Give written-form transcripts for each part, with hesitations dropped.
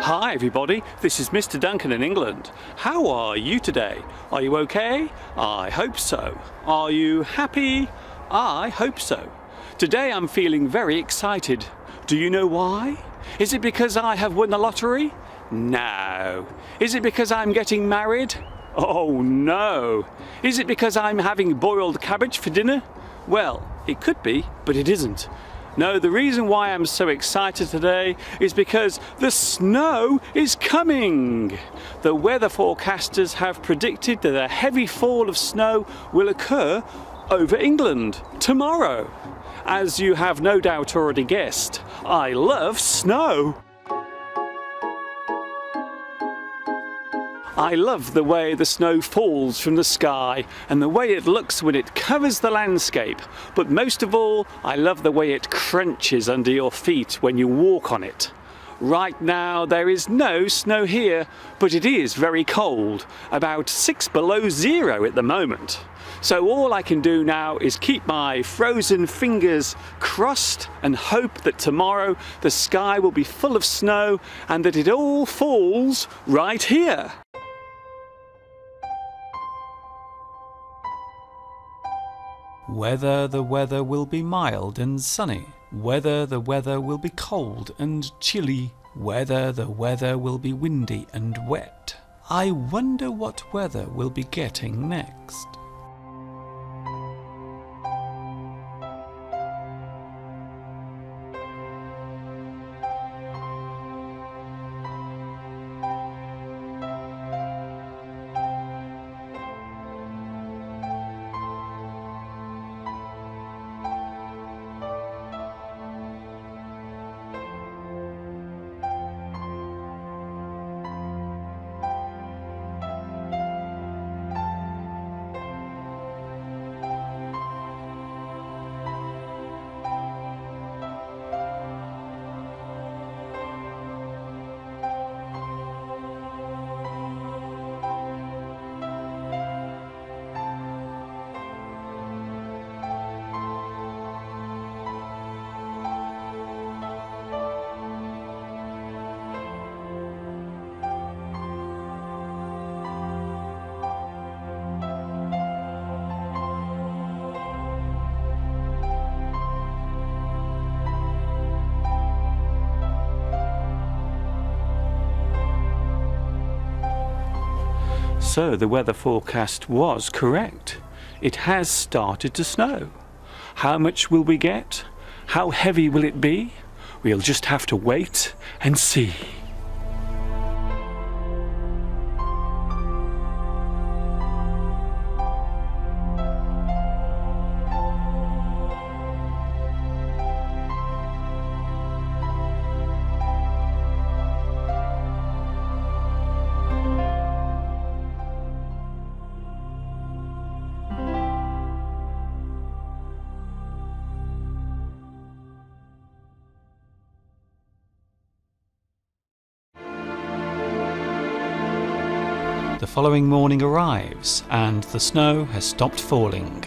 Hi everybody, this is Mr. Duncan in England. How are you today? Are you okay? I hope so. Are you happy? I hope so. Today I'm feeling very excited. Do you know why? Is it because I have won the lottery? No. Is it because I'm getting married? Oh no. Is it because I'm having boiled cabbage for dinner? Well, it could be, but it isn't. No, the reason why I'm so excited today is because the snow is coming. The weather forecasters have predicted that a heavy fall of snow will occur over England tomorrow. As you have no doubt already guessed, I love snow. I love the way the snow falls from the sky and the way it looks when it covers the landscape, but most of all I love the way it crunches under your feet when you walk on it. Right now there is no snow here, but it is very cold, about 6 below zero at the moment. So all I can do now is keep my frozen fingers crossed and hope that tomorrow the sky will be full of snow and that it all falls right here. Whether the weather will be mild and sunny, whether the weather will be cold and chilly, whether the weather will be windy and wet. I wonder what weather we'll be getting next. So the weather forecast was correct. It has started to snow. How much will we get? How heavy will it be? We'll just have to wait and see. The following morning arrives and the snow has stopped falling.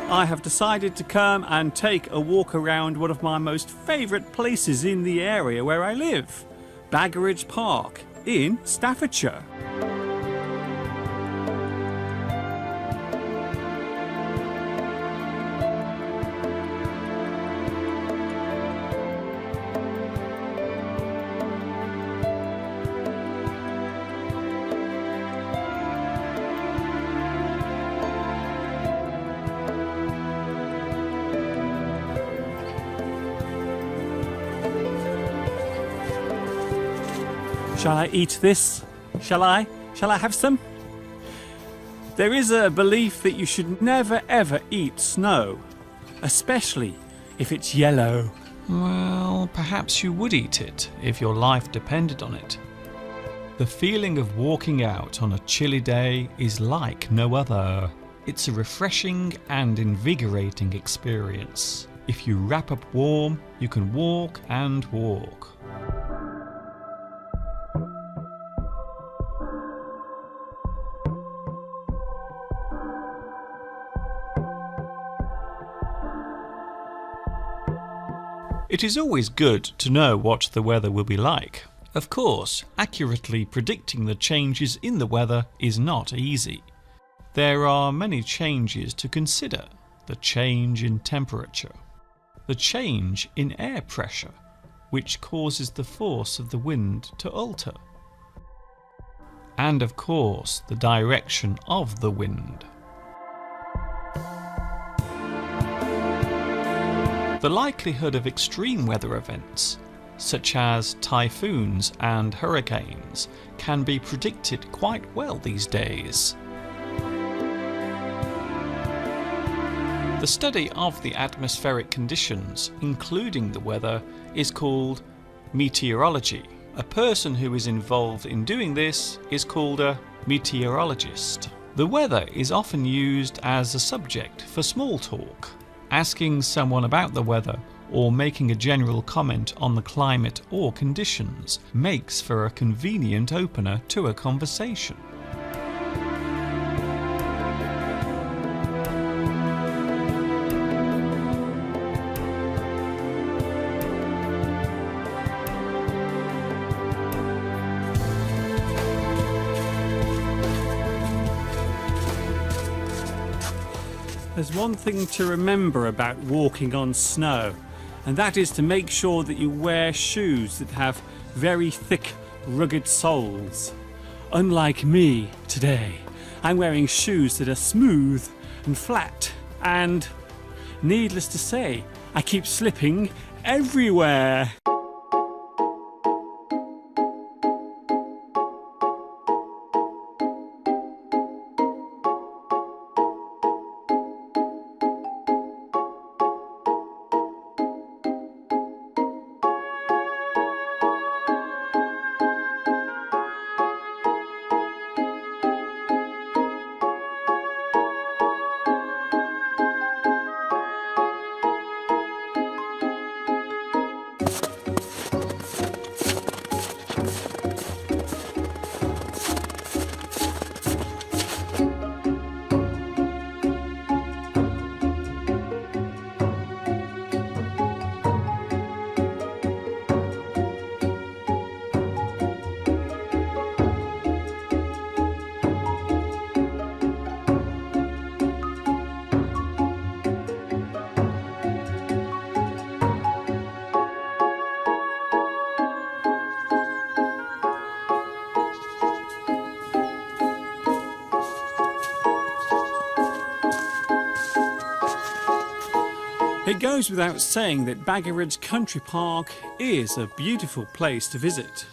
I have decided to come and take a walk around one of my most favourite places in the area where I live, Baggeridge Park in Staffordshire. Shall I eat this? Shall I? Shall I have some? There is a belief that you should never ever eat snow, especially if it's yellow. Well, perhaps you would eat it if your life depended on it. The feeling of walking out on a chilly day is like no other. It's a refreshing and invigorating experience. If you wrap up warm, you can walk and walk. It is always good to know what the weather will be like. Of course, accurately predicting the changes in the weather is not easy. There are many changes to consider. The change in temperature, the change in air pressure, which causes the force of the wind to alter, and of course the direction of the wind. The likelihood of extreme weather events, such as typhoons and hurricanes, can be predicted quite well these days. The study of the atmospheric conditions, including the weather, is called meteorology. A person who is involved in doing this is called a meteorologist. The weather is often used as a subject for small talk. Asking someone about the weather or making a general comment on the climate or conditions makes for a convenient opener to a conversation. There's one thing to remember about walking on snow, and that is to make sure that you wear shoes that have very thick, rugged soles. Unlike me today, I'm wearing shoes that are smooth and flat, and needless to say, I keep slipping everywhere. It goes without saying that Baggeridge Country Park is a beautiful place to visit.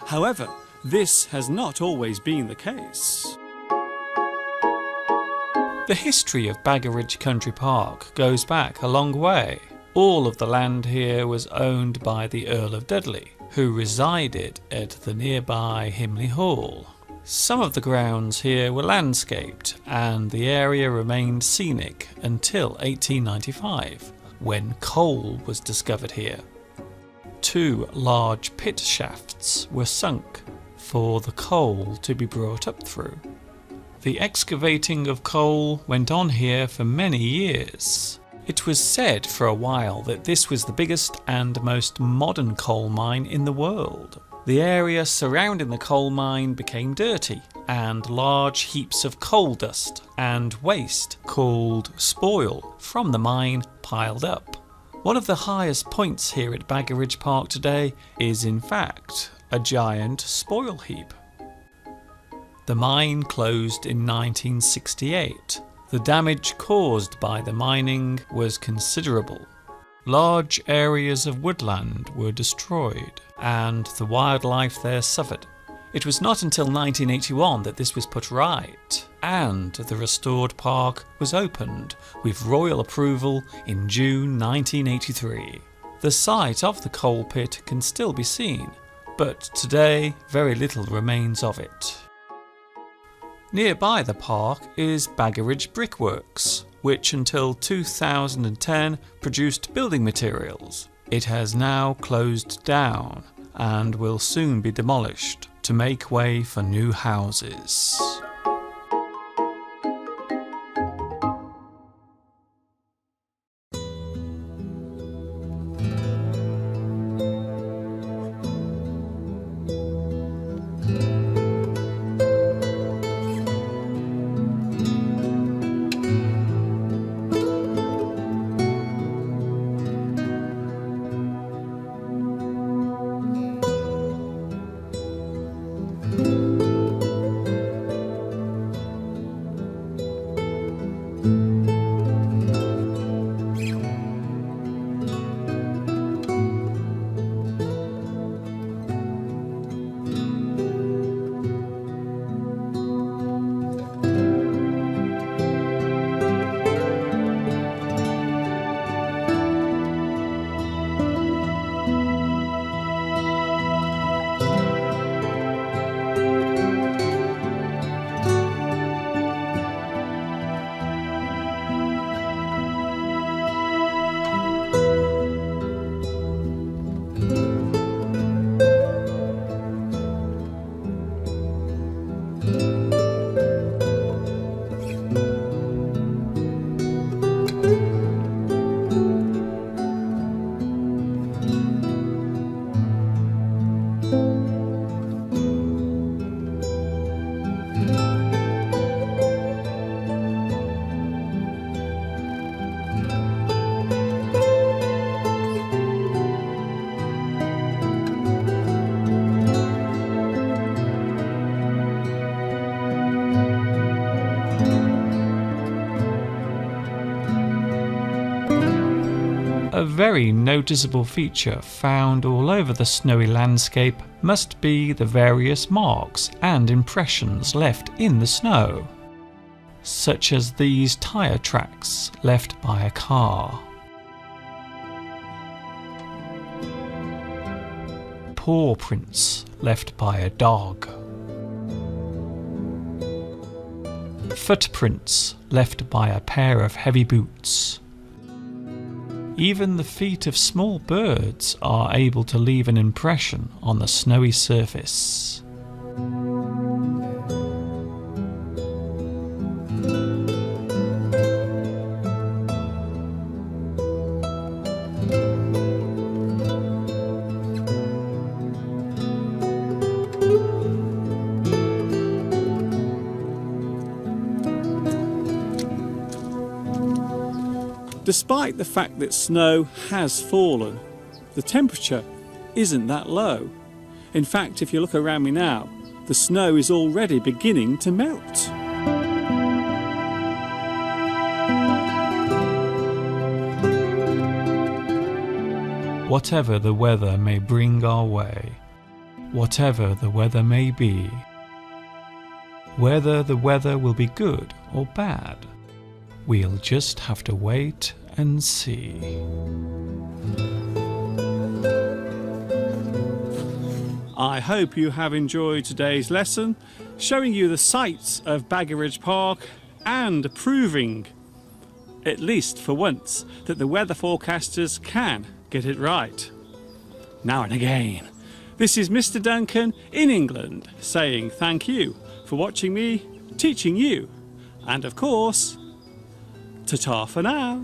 However, this has not always been the case. The history of Baggeridge Country Park goes back a long way. All of the land here was owned by the Earl of Dudley, who resided at the nearby Himley Hall. Some of the grounds here were landscaped, and the area remained scenic until 1895, when coal was discovered here. 2 large pit shafts were sunk for the coal to be brought up through. The excavating of coal went on here for many years. It was said for a while that this was the biggest and most modern coal mine in the world. The area surrounding the coal mine became dirty, and large heaps of coal dust and waste, called spoil, from the mine piled up. One of the highest points here at Baggeridge Park today is in fact a giant spoil heap. The mine closed in 1968. The damage caused by the mining was considerable. Large areas of woodland were destroyed, and the wildlife there suffered. It was not until 1981 that this was put right, and the restored park was opened with royal approval in June 1983. The site of the coal pit can still be seen, but today very little remains of it. Nearby the park is Baggeridge Brickworks, which until 2010 produced building materials. It has now closed down and will soon be demolished to make way for new houses. A very noticeable feature found all over the snowy landscape must be the various marks and impressions left in the snow, such as these tyre tracks left by a car, paw prints left by a dog, footprints left by a pair of heavy boots. Even the feet of small birds are able to leave an impression on the snowy surface. Despite the fact that snow has fallen, the temperature isn't that low. In fact, if you look around me now, the snow is already beginning to melt. Whatever the weather may bring our way, whatever the weather may be, whether the weather will be good or bad, we'll just have to wait and see. I hope you have enjoyed today's lesson, showing you the sights of Baggeridge Park and proving, at least for once, that the weather forecasters can get it right. Now and again. This is Mr. Duncan in England saying thank you for watching me, teaching you, and of course, ta-ta for now.